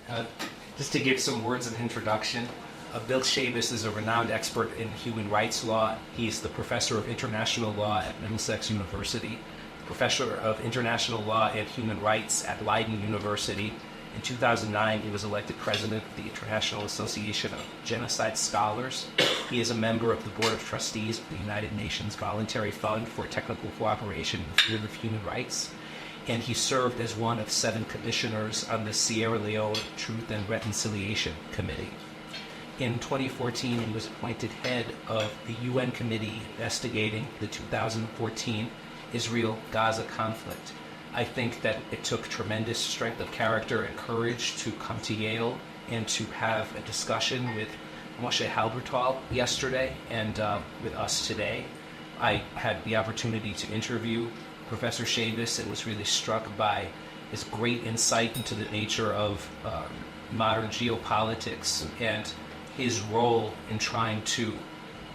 Uh, just to give some words of introduction, Bill Schabas is a renowned expert in human rights law. He's the professor of international law at Middlesex University, professor of international law and human rights at Leiden University. In 2009, he was elected president of the International Association of Genocide Scholars. He is a member of the Board of Trustees of the United Nations Voluntary Fund for Technical Cooperation in the Field of Human Rights. And he served as one of 7 commissioners on the Sierra Leone Truth and Reconciliation Committee. In 2014, he was appointed head of the UN committee investigating the 2014 Israel-Gaza conflict. I think that it took tremendous strength of character and courage to come to Yale and to have a discussion with Moshe Halbertal yesterday and with us today. I had the opportunity to interview Professor Schabas and was really struck by his great insight into the nature of modern geopolitics and his role in trying to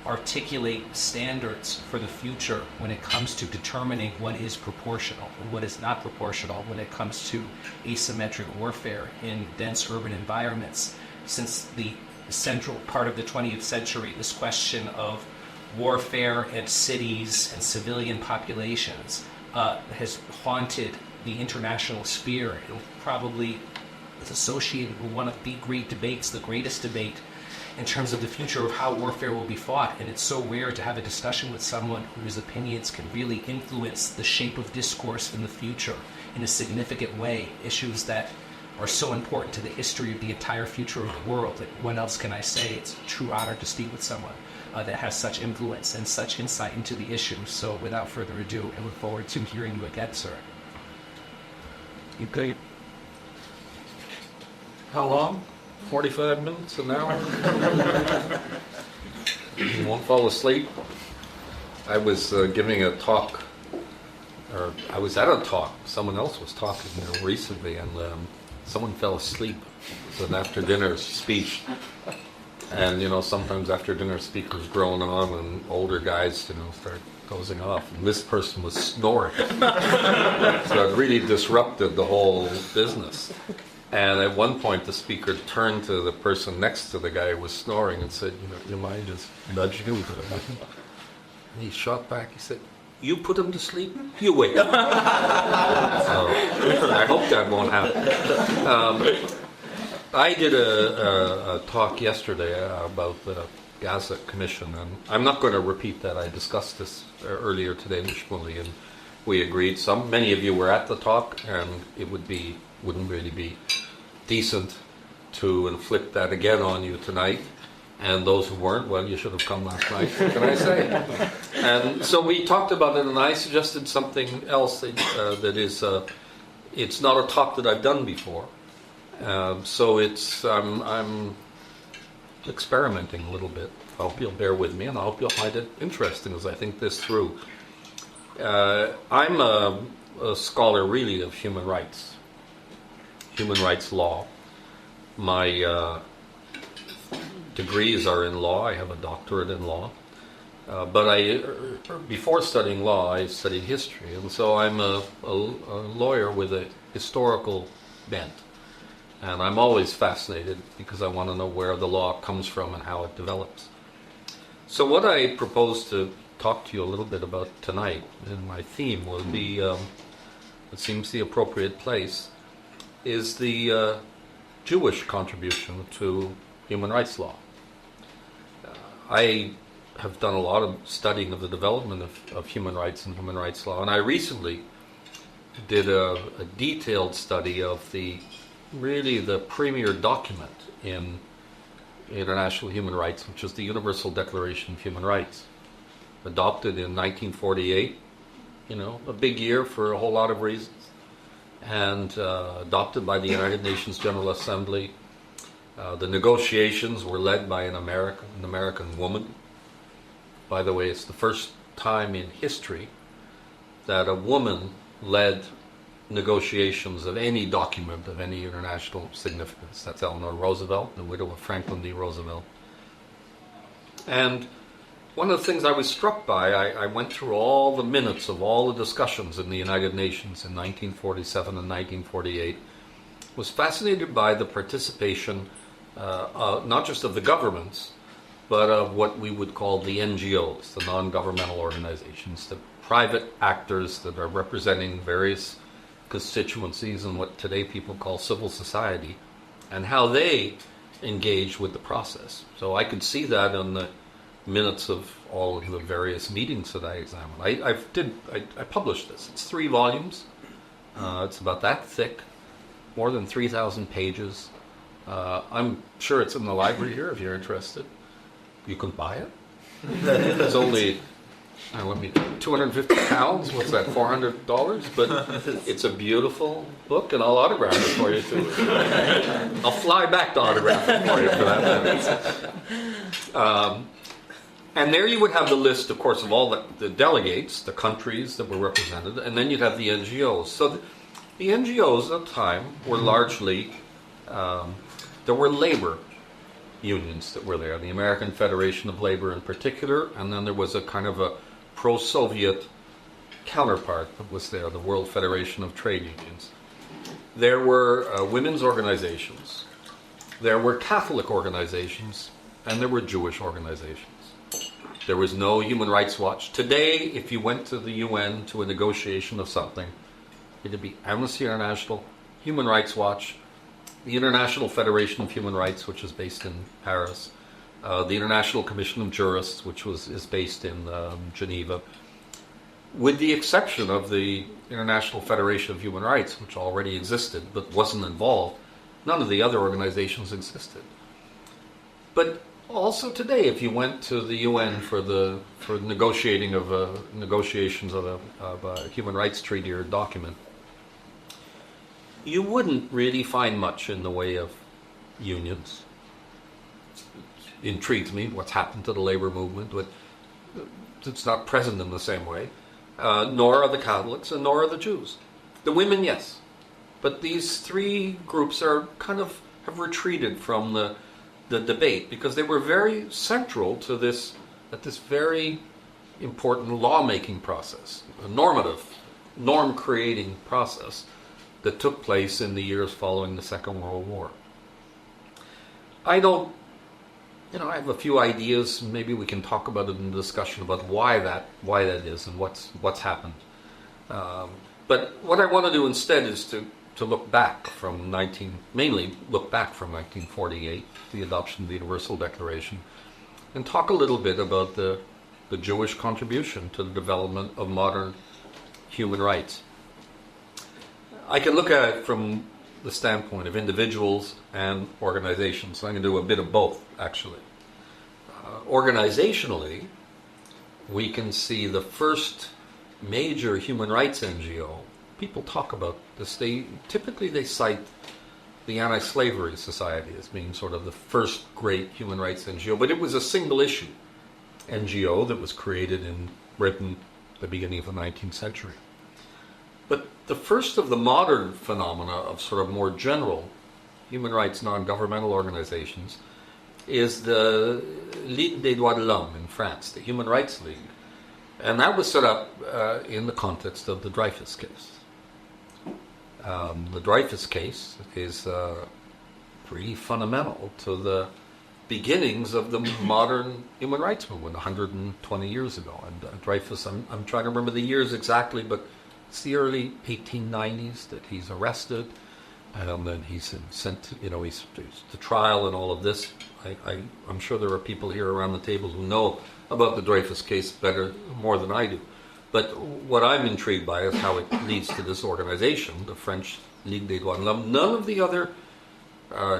articulate standards for the future when it comes to determining what is proportional and what is not proportional when it comes to asymmetric warfare in dense urban environments. Since the central part of the 20th century, this question of warfare and cities and civilian populations has haunted the international sphere and probably is associated with one of the great debates, the greatest debate in terms of the future of how warfare will be fought. And it's so rare to have a discussion with someone whose opinions can really influence the shape of discourse in the future in a significant way, issues that are so important to the history of the entire future of the world. Like, what else can I say? It's a true honor to speak with someone that has such influence and such insight into the issue. So without further ado, I look forward to hearing you again, sir. Okay. How long? 45 minutes, an hour? You won't fall asleep? I was giving a talk, or I was at a talk. Someone else was talking recently, and someone fell asleep. It was an after-dinner speech. And, sometimes after-dinner speakers drone on, and older guys, start dozing off. And this person was snoring. So it really disrupted the whole business. And at one point, the speaker turned to the person next to the guy who was snoring and said, your mind is nudging you. And he shot back. He said, you put him to sleep, you wake up. So I hope that won't happen. I did a talk yesterday about the Gaza Commission, and I'm not going to repeat that. I discussed this earlier today in Shmuley, and we agreed. Many of you were at the talk, and it wouldn't really be decent to inflict that again on you tonight. And those who weren't, well, you should have come last night, what can I say? And so we talked about it, and I suggested something else that is, it's not a talk that I've done before. So I'm experimenting a little bit. I hope you'll bear with me, and I hope you'll find it interesting as I think this through. I'm a scholar, really, of human rights law. My degrees are in law. I have a doctorate in law. But before studying law, I studied history, and so I'm a lawyer with a historical bent. And I'm always fascinated because I want to know where the law comes from and how it develops. So what I propose to talk to you a little bit about tonight, and my theme will be, it seems the appropriate place, is the Jewish contribution to human rights law. I have done a lot of studying of the development of human rights and human rights law, and I recently did a detailed study of the premier document in international human rights, which is the Universal Declaration of Human Rights, adopted in 1948, a big year for a whole lot of reasons, and adopted by the United Nations General Assembly. The negotiations were led by an American woman. By the way, it's the first time in history that a woman led negotiations of any document of any international significance. That's Eleanor Roosevelt, the widow of Franklin D. Roosevelt. And one of the things I was struck by, I went through all the minutes of all the discussions in the United Nations in 1947 and 1948, was fascinated by the participation, not just of the governments, but of what we would call the NGOs, the non-governmental organizations, the private actors that are representing various constituencies in what today people call civil society, and how they engage with the process. So I could see that in the minutes of all of the various meetings that I examined. I published this. It's 3 volumes. It's about that thick, more than 3,000 pages. I'm sure it's in the library here if you're interested. You can buy it. It's only, let me, 250 pounds. What's that, $400? But it's a beautiful book, and I'll autograph it for you too. I'll fly back to autograph it for you for that. And there you would have the list, of course, of all the delegates, the countries that were represented, and then you'd have the NGOs. So the NGOs at the time were largely, there were labor unions that were there, the American Federation of Labor in particular, and then there was a kind of a pro-Soviet counterpart that was there, the World Federation of Trade Unions. There were women's organizations, there were Catholic organizations, and there were Jewish organizations. There was no Human Rights Watch. Today, if you went to the UN to a negotiation of something, it'd be Amnesty International, Human Rights Watch, the International Federation of Human Rights, which is based in Paris, the International Commission of Jurists, which is based in Geneva, with the exception of the International Federation of Human Rights, which already existed but wasn't involved. None of the other organizations existed. But also today, if you went to the UN for negotiations of a human rights treaty or document, you wouldn't really find much in the way of unions. It intrigues me what's happened to the labor movement, but it's not present in the same way. Nor are the Catholics, and nor are the Jews. The women, yes. But these 3 groups are kind of have retreated from the debate because they were very central to this very important lawmaking process, a normative, norm-creating process that took place in the years following the Second World War. I have a few ideas. Maybe we can talk about it in the discussion about why that is and what's happened. But what I want to do instead is to look back from mainly look back from 1948, the adoption of the Universal Declaration, and talk a little bit about the Jewish contribution to the development of modern human rights. I can look at it from the standpoint of individuals and organizations. So I'm going to do a bit of both, actually. Organizationally, we can see the first major human rights NGO. People talk about this. They typically cite the Anti-Slavery Society as being sort of the first great human rights NGO, but it was a single-issue NGO that was created in Britain at the beginning of the 19th century. But the first of the modern phenomena of sort of more general human rights non-governmental organizations is the Ligue des droits de l'homme in France, the Human Rights League. And that was set up in the context of the Dreyfus case. The Dreyfus case is pretty fundamental to the beginnings of the modern human rights movement 120 years ago. And Dreyfus, I'm trying to remember the years exactly, but it's the early 1890s that he's arrested, and then he's sent to, he's to trial and all of this. I'm sure there are people here around the table who know about the Dreyfus case more than I do. But what I'm intrigued by is how it leads to this organization, the French Ligue des droits de l'homme. None of the other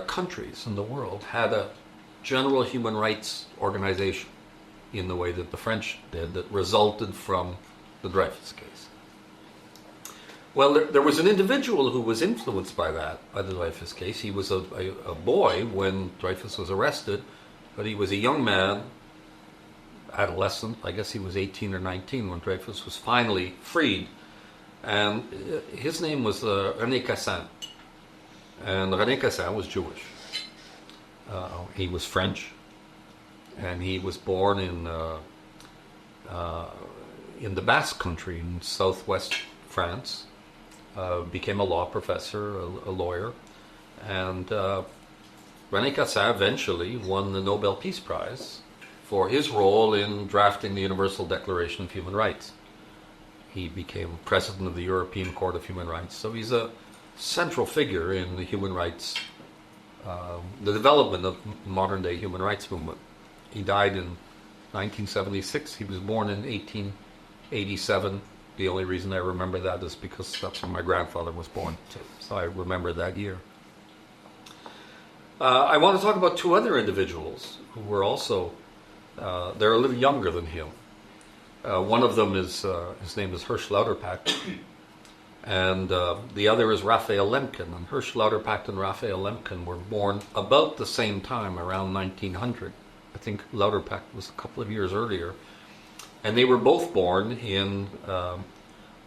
countries in the world had a general human rights organization in the way that the French did that resulted from the Dreyfus case. Well, there was an individual who was influenced by the Dreyfus case. He was a boy when Dreyfus was arrested, but he was a young man, adolescent. I guess he was 18 or 19 when Dreyfus was finally freed. And his name was René Cassin. And René Cassin was Jewish. He was French. And he was born in the Basque country in southwest France. Became a law professor, a lawyer. And René Cassin eventually won the Nobel Peace Prize for his role in drafting the Universal Declaration of Human Rights. He became president of the European Court of Human Rights. So he's a central figure in the human rights, the development of modern-day human rights movement. He died in 1976. He was born in 1887. The only reason I remember that is because that's when my grandfather was born, too. So I remember that year. I want to talk about two other individuals who were also, they're a little younger than him. One of them is, his name is Hirsch Lauterpacht, and the other is Raphael Lemkin. And Hirsch Lauterpacht and Raphael Lemkin were born about the same time, around 1900. I think Lauterpacht was a couple of years earlier. And they were both born in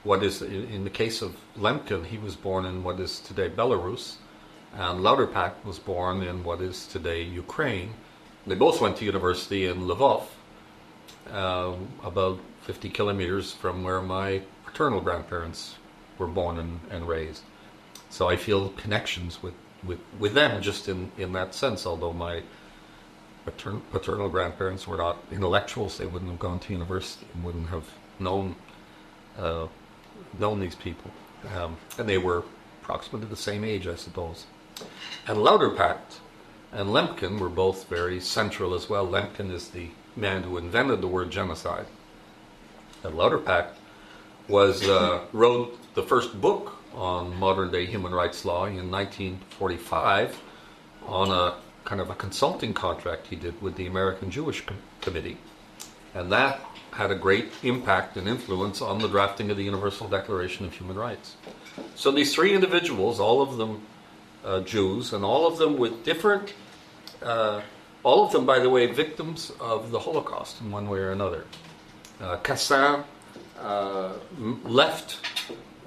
what is, in the case of Lemkin, he was born in what is today Belarus, and Lauterpacht was born in what is today Ukraine. They both went to university in Lvov, about 50 kilometers from where my paternal grandparents were born and raised. So I feel connections with them just in that sense, although my paternal grandparents were not intellectuals. They wouldn't have gone to university and wouldn't have known these people. And they were approximately the same age, I suppose. And Lauterpacht and Lemkin were both very central as well. Lemkin is the man who invented the word genocide. And Lauterpacht wrote the first book on modern-day human rights law in 1945 on a kind of a consulting contract he did with the American Jewish Committee. And that had a great impact and influence on the drafting of the Universal Declaration of Human Rights. So these three individuals, all of them Jews, and all of them with different, all of them, by the way, victims of the Holocaust in one way or another. Cassin left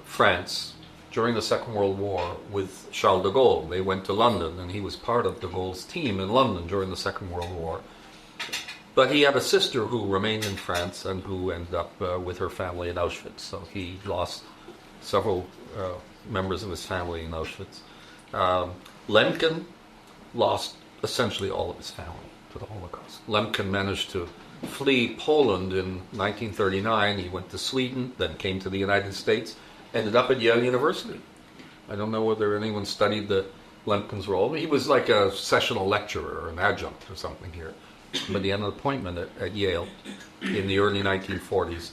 France during the Second World War with Charles de Gaulle. They went to London, and he was part of de Gaulle's team in London during the Second World War. But he had a sister who remained in France and who ended up with her family in Auschwitz. So he lost several members of his family in Auschwitz. Lemkin lost essentially all of his family to the Holocaust. Lemkin managed to flee Poland in 1939. He went to Sweden, then came to the United States, ended up at Yale University. I don't know whether anyone studied Lemkin's role. He was like a sessional lecturer or an adjunct or something here. But he had an appointment at Yale in the early 1940s,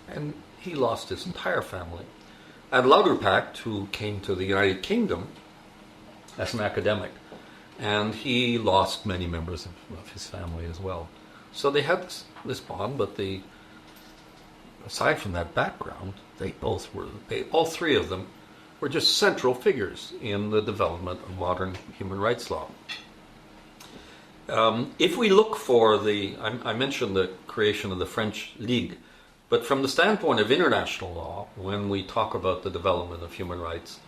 and he lost his entire family. And Lauterpacht, who came to the United Kingdom as an academic, and he lost many members of his family as well. So they had this bond, but aside from that background, all three of them were just central figures in the development of modern human rights law. If we look for I mentioned the creation of the French League, but from the standpoint of international law, when we talk about the development of human rights,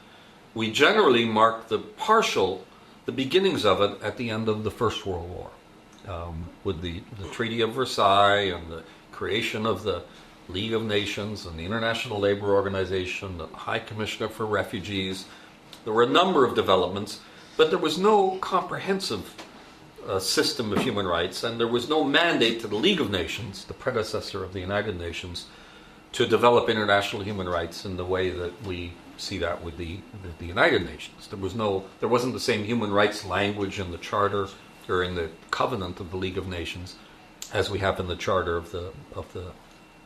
we generally mark the beginnings of it at the end of the First World War, with the Treaty of Versailles and the creation of the League of Nations and the International Labour Organization, the High Commissioner for Refugees. There were a number of developments, but there was no comprehensive system of human rights, and there was no mandate to the League of Nations, the predecessor of the United Nations, to develop international human rights in the way that we see that with the United Nations. There wasn't the same human rights language in the Charter or in the Covenant of the League of Nations as we have in the Charter of the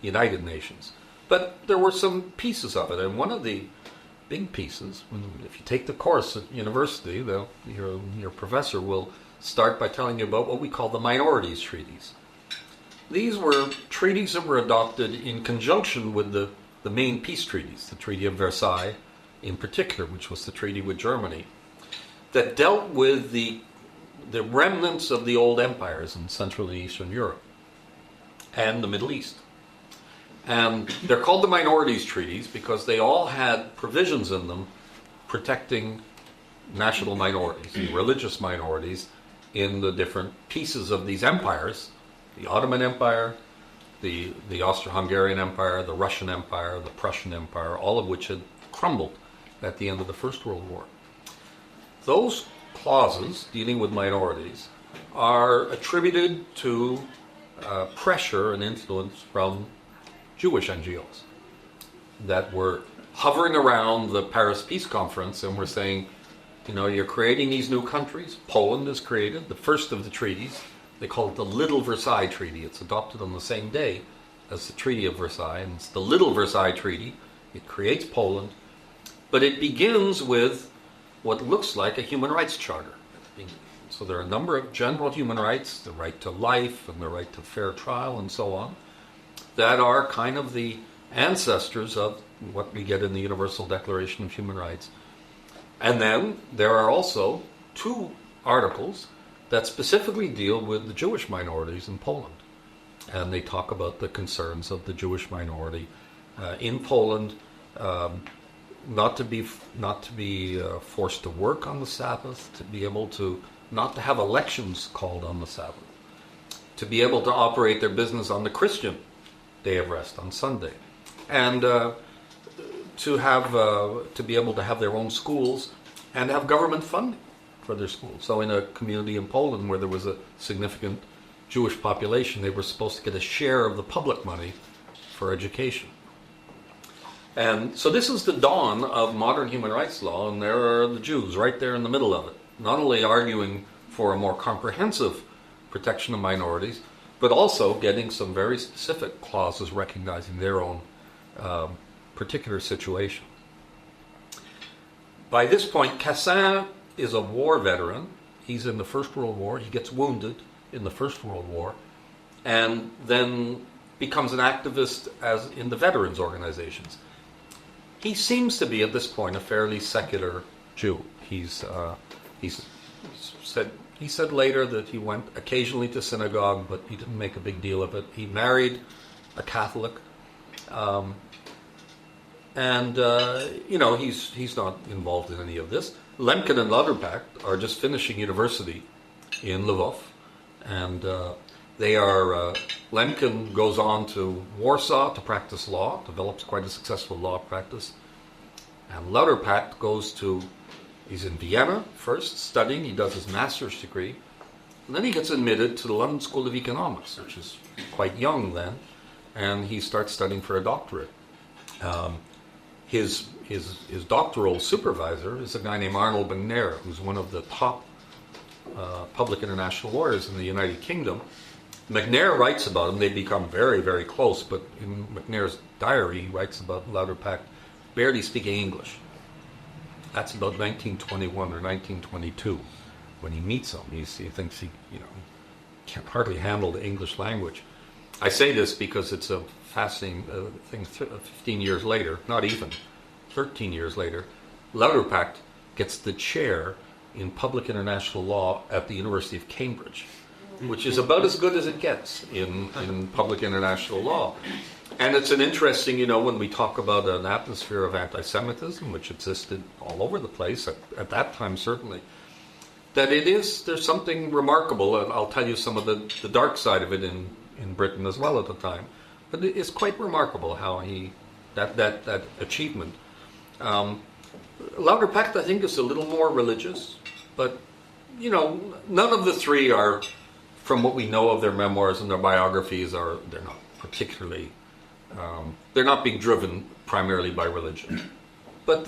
United Nations. But there were some pieces of it, and one of the big pieces, if you take the course at university, your professor will start by telling you about what we call the minorities treaties. These were treaties that were adopted in conjunction with the main peace treaties, the Treaty of Versailles in particular, which was the treaty with Germany, that dealt with the remnants of the old empires in Central and Eastern Europe and the Middle East. And they're called the minorities treaties because they all had provisions in them protecting national minorities, religious minorities, in the different pieces of these empires, the Ottoman Empire, the Austro-Hungarian Empire, the Russian Empire, the Prussian Empire, all of which had crumbled at the end of the First World War. those clauses dealing with minorities are attributed to pressure and influence from Jewish NGOs that were hovering around the Paris Peace Conference and were saying, you're creating these new countries. Poland is created, the first of the treaties. They call it the Little Versailles Treaty. It's adopted on the same day as the Treaty of Versailles, and it's the Little Versailles Treaty. It creates Poland, but it begins with what looks like a human rights charter. So there are a number of general human rights, the right to life and the right to fair trial and so on, that are kind of the ancestors of what we get in the Universal Declaration of Human Rights. And then there are also 2 articles that specifically deal with the Jewish minorities in Poland. And they talk about the concerns of the Jewish minority in Poland, not to be forced to work on the Sabbath, to be able to not to have elections called on the Sabbath, to be able to operate their business on the Christian day of rest, on Sunday, and to be able to have their own schools and have government funding for their schools. So in a community in Poland where there was a significant Jewish population, they were supposed to get a share of the public money for education. And so this is the dawn of modern human rights law, and there are the Jews right there in the middle of it, not only arguing for a more comprehensive protection of minorities, but also getting some very specific clauses recognizing their own particular situation. By this point, Cassin is a war veteran. He's in the First World War. He gets wounded in the First World War, and then becomes an activist as in the veterans organizations. He seems to be at this point a fairly secular Jew. He said later that he went occasionally to synagogue, but he didn't make a big deal of it. He married a Catholic, he's not involved in any of this. Lemkin and Lauterbach are just finishing university in Lvov, and Lemkin goes on to Warsaw to practice law, develops quite a successful law practice, and Lauterbach he's in Vienna first, studying, he does his master's degree, and then he gets admitted to the London School of Economics, which is quite young then, and he starts studying for a doctorate. His doctoral supervisor is a guy named Arnold McNair, who's one of the top public international lawyers in the United Kingdom. McNair writes about him. They become very, very close, but in McNair's diary, he writes about Lauterbach barely speaking English. That's about 1921 or 1922 when he meets him. He thinks he can't hardly handle the English language. I say this because it's a fascinating thing. 15 years later, not even 13 years later, Lauterbach gets the chair in public international law at the University of Cambridge, which is about as good as it gets in public international law. And it's an interesting, when we talk about an atmosphere of anti-Semitism, which existed all over the place, at that time certainly, that there's something remarkable, and I'll tell you some of the dark side of it in Britain as well at the time. But it is quite remarkable how that achievement. Lauterbach, I think, is a little more religious, but, none of the three are, from what we know of their memoirs and their biographies, they're not particularly, they're not being driven primarily by religion. But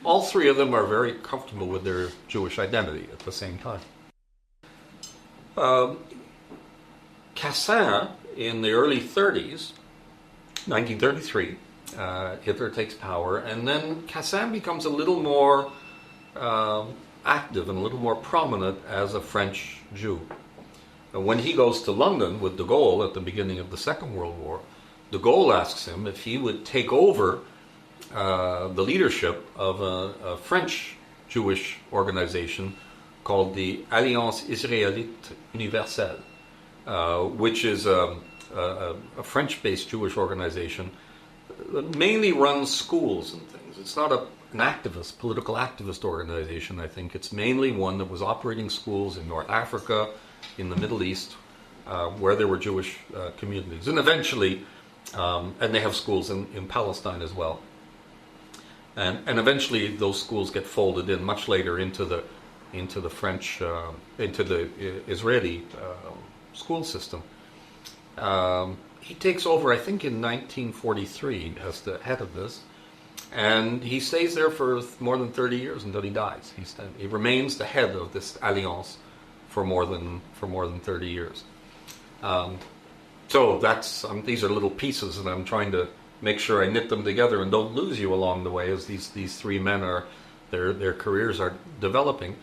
all three of them are very comfortable with their Jewish identity at the same time. Cassin, in the early 30s, 1933, Hitler takes power, and then Cassin becomes a little more active and a little more prominent as a French Jew. And when he goes to London with de Gaulle at the beginning of the Second World War, de Gaulle asks him if he would take over the leadership of a French Jewish organization called the Alliance Israélite Universelle, which is a French-based Jewish organization that mainly runs schools and things. It's not an political activist organization, I think. It's mainly one that was operating schools in North Africa, in the Middle East, where there were Jewish communities. And eventually, and they have schools in Palestine as well. And eventually those schools get folded in much later into the into the French, into the Israeli school system. He takes over, I think, in 1943 as the head of this, and he stays there for more than 30 years until he dies. He remains the head of this alliance for more than 30 years. So these are little pieces, and I'm trying to make sure I knit them together and don't lose you along the way as these three men their careers are developing.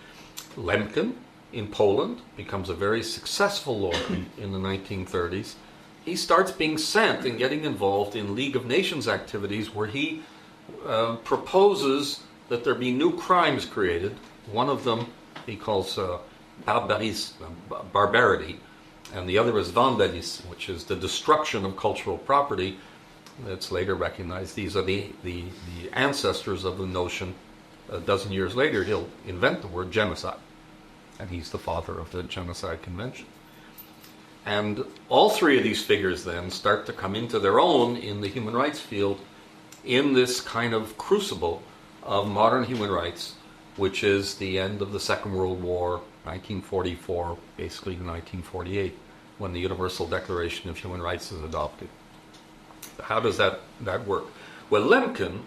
Lemkin in Poland becomes a very successful lawyer in the 1930s. He starts being sent and getting involved in League of Nations activities where he proposes that there be new crimes created. One of them he calls barbarity, and the other is vandalism, which is the destruction of cultural property. That's later recognized. These are the ancestors of the notion. A dozen years later, he'll invent the word genocide, and he's the father of the Genocide Convention. And all three of these figures then start to come into their own in the human rights field in this kind of crucible of modern human rights, which is the end of the Second World War, 1944, basically to 1948, when the Universal Declaration of Human Rights is adopted. How does that work? Well, Lemkin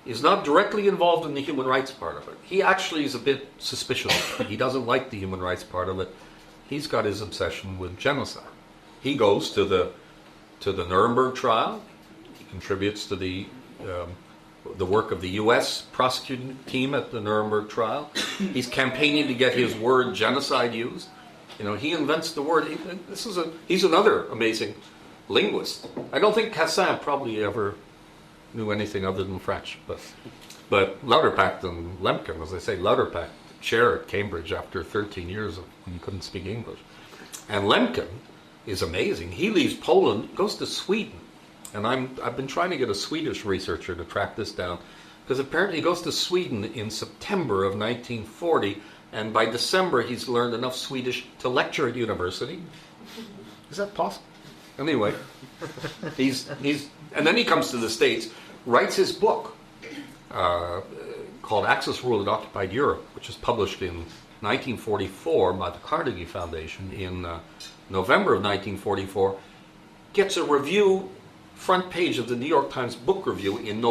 is not directly involved in the human rights part of it. He actually is a bit suspicious. He doesn't like the human rights part of it. He's got his obsession with genocide. He goes to the Nuremberg trial. He contributes to the work of the U.S. prosecuting team at the Nuremberg trial. He's campaigning to get his word genocide used. He invents the word. He's another amazing linguist. I don't think Cassin probably ever knew anything other than French, but Lauterpacht and Lemkin, as I say, Lauterpacht, chair at Cambridge after 13 years when he couldn't speak English. And Lemkin is amazing. He leaves Poland, goes to Sweden. And I've been trying to get a Swedish researcher to track this down, because apparently he goes to Sweden in September of 1940, and by December he's learned enough Swedish to lecture at university. Is that possible? Anyway, and then he comes to the States, writes his book called Axis Rule in Occupied Europe, which is published in 1944 by the Carnegie Foundation in November of 1944, gets a review, front page of the New York Times Book Review in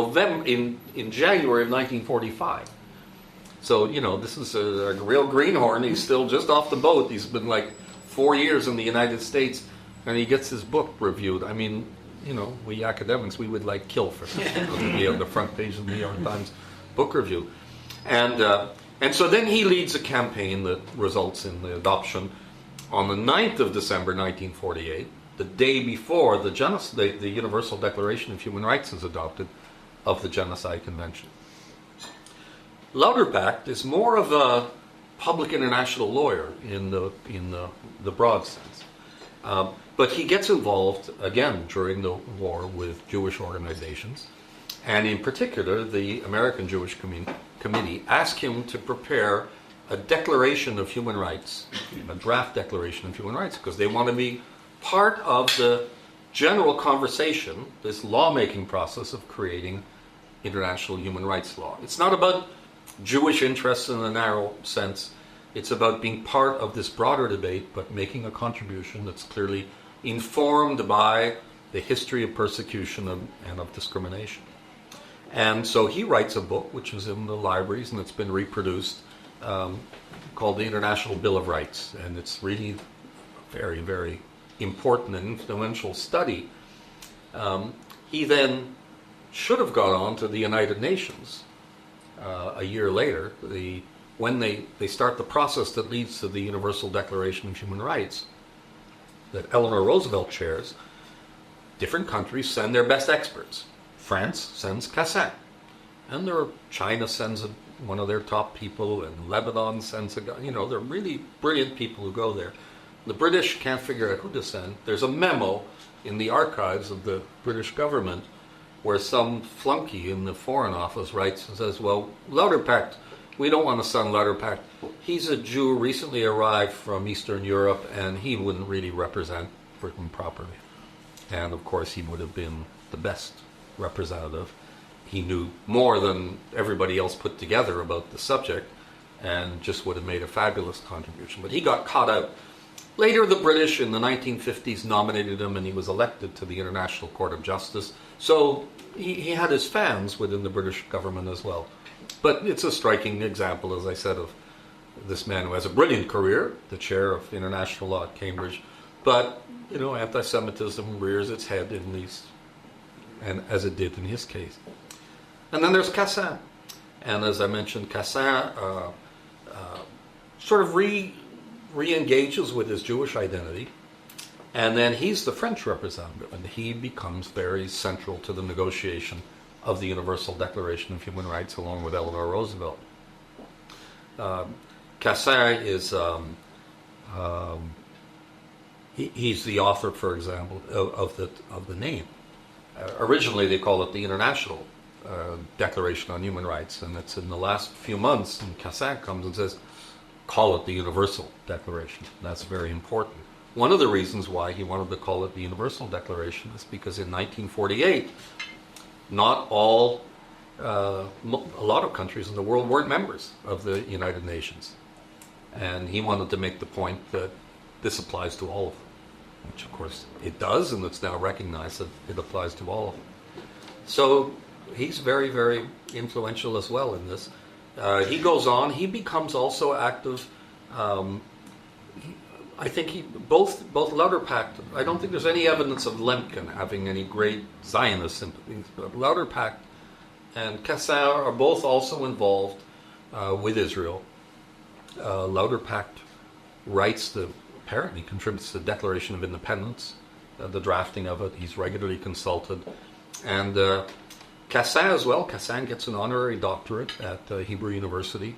January of 1945. So, this is a real greenhorn. He's still just off the boat. He's been like 4 years in the United States, and he gets his book reviewed. I mean, we academics, we would kill for that. To be on the front page of the New York Times Book Review. And so then he leads a campaign that results in the adoption on the 9th of December 1948, the day before the Universal Declaration of Human Rights is adopted, of the Genocide Convention. Lauterpacht is more of a public international lawyer in the broad sense. But he gets involved, again, during the war with Jewish organizations. And in particular, the American Jewish Committee asked him to prepare a Declaration of Human Rights, a draft Declaration of Human Rights, because they want to be part of the general conversation, this lawmaking process of creating international human rights law. It's not about Jewish interests in a narrow sense. It's about being part of this broader debate, but making a contribution that's clearly informed by the history of persecution and of discrimination. And so he writes a book, which is in the libraries, and it's been reproduced, called the International Bill of Rights. And it's really very, very important and influential study. He then should have gone on to the United Nations a year later, when they start the process that leads to the Universal Declaration of Human Rights that Eleanor Roosevelt chairs. Different countries send their best experts. France sends Cassin, and China sends one of their top people, and Lebanon sends a guy. They're really brilliant people who go there. The British can't figure out who to send. There's a memo in the archives of the British government where some flunky in the Foreign Office writes and says, well, Lauterpacht, we don't want to send Lauterpacht. He's a Jew recently arrived from Eastern Europe, and he wouldn't really represent Britain properly. And of course, he would have been the best representative. He knew more than everybody else put together about the subject, and just would have made a fabulous contribution. But he got caught out. Later, the British in the 1950s nominated him, and he was elected to the International Court of Justice. So he had his fans within the British government as well. But it's a striking example, as I said, of this man who has a brilliant career, the chair of international law at Cambridge. But, anti-Semitism rears its head in these, and as it did in his case. And then there's Cassin. And as I mentioned, Cassin sort of re-engages with his Jewish identity. And then he's the French representative, and he becomes very central to the negotiation of the Universal Declaration of Human Rights along with Eleanor Roosevelt. Cassin is, he's the author, for example, of the name. Originally they call it the International Declaration on Human Rights, and it's in the last few months, and Cassin comes and says, call it the Universal Declaration. That's very important. One of the reasons why he wanted to call it the Universal Declaration is because in 1948, not all, a lot of countries in the world weren't members of the United Nations. And he wanted to make the point that this applies to all of them, which of course it does, and it's now recognized that it applies to all of them. So he's very, very influential as well in this. He goes on, he becomes also active. I think both Lauterpacht, I don't think there's any evidence of Lemkin having any great Zionist sympathies, but Lauterpacht and Cassin are both also involved with Israel. Lauterpacht apparently contributes to the Declaration of Independence, the drafting of it. He's regularly consulted. And Cassin as well. Cassin gets an honorary doctorate at Hebrew University.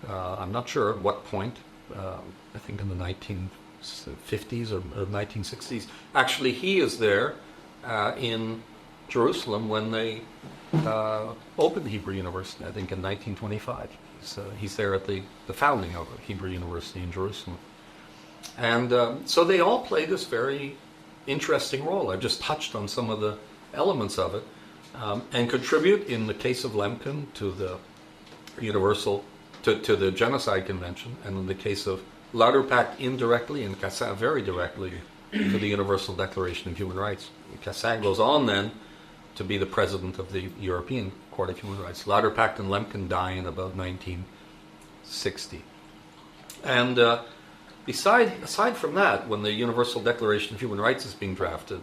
I'm not sure at what point. I think in the 1950s or 1960s. Actually, he is there in Jerusalem when they opened Hebrew University, I think in 1925. He's there at the founding of Hebrew University in Jerusalem. And so they all play this very interesting role. I've just touched on some of the elements of it, and contribute, in the case of Lemkin, to the to the Genocide Convention, and in the case of Lauterpacht indirectly, and Cassin very directly, to the Universal Declaration of Human Rights. Cassin goes on then to be the president of the European Court of Human Rights. Lauterpacht and Lemkin die in about 1960. And aside from that, when the Universal Declaration of Human Rights is being drafted,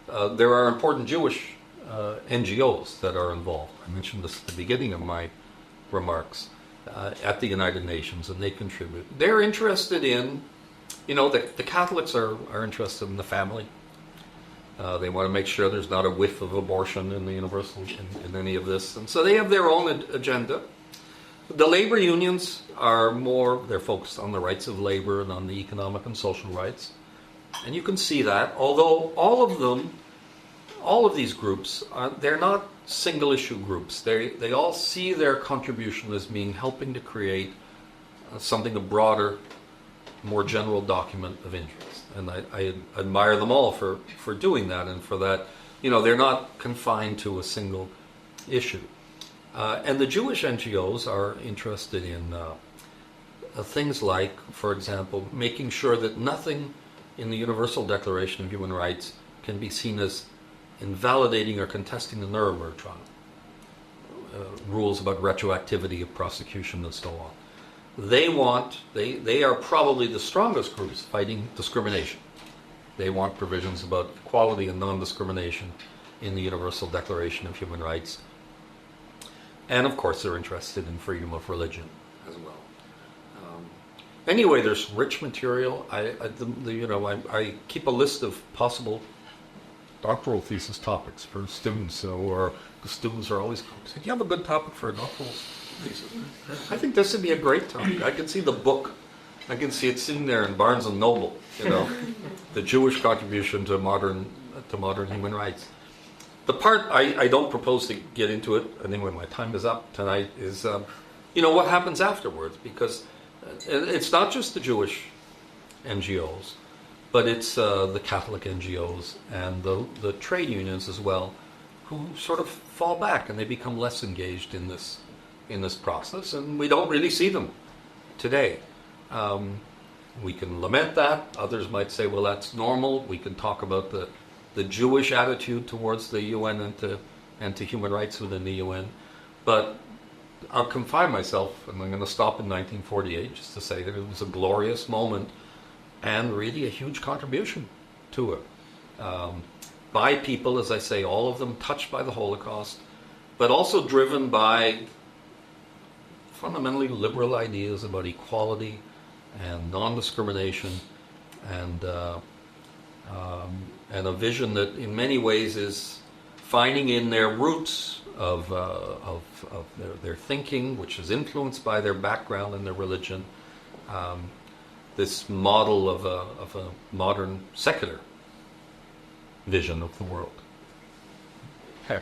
there are important Jewish NGOs that are involved. I mentioned this at the beginning of my remarks. At the United Nations, and they contribute. They're interested in, the Catholics are interested in the family. They want to make sure there's not a whiff of abortion in the universal, in any of this. And so they have their own agenda. The labor unions they're focused on the rights of labor and on the economic and social rights. And you can see that, although all of these groups, they're not single-issue groups. They all see their contribution as being helping to create a broader, more general document of interest. And I admire them all for doing that, and for that, they're not confined to a single issue. And the Jewish NGOs are interested in things like, for example, making sure that nothing in the Universal Declaration of Human Rights can be seen as invalidating or contesting the Nuremberg trial, rules about retroactivity of prosecution and so on. They are probably the strongest groups fighting discrimination. They want provisions about equality and non-discrimination in the Universal Declaration of Human Rights. And of course they're interested in freedom of religion as well. Anyway, there's rich material. I keep a list of possible doctoral thesis topics for students, or the students are always saying, "You have a good topic for a doctoral thesis." I think this would be a great topic. I can see the book. I can see it sitting there in Barnes and Noble. The Jewish contribution to modern human rights. The part I don't propose to get into it. Anyway, my time is up tonight. Is what happens afterwards, because it's not just the Jewish NGOs. But it's the Catholic NGOs and the trade unions as well, who sort of fall back and they become less engaged in this process, and we don't really see them today. We can lament that. Others might say, well, that's normal. We can talk about the Jewish attitude towards the UN and to human rights within the UN. But I'll confine myself, and I'm going to stop in 1948 just to say that it was a glorious moment and really a huge contribution to it. By people, as I say, all of them touched by the Holocaust, but also driven by fundamentally liberal ideas about equality and non-discrimination, and a vision that in many ways is finding in their roots of their thinking, which is influenced by their background and their religion, this model of a modern secular vision of the world. Okay.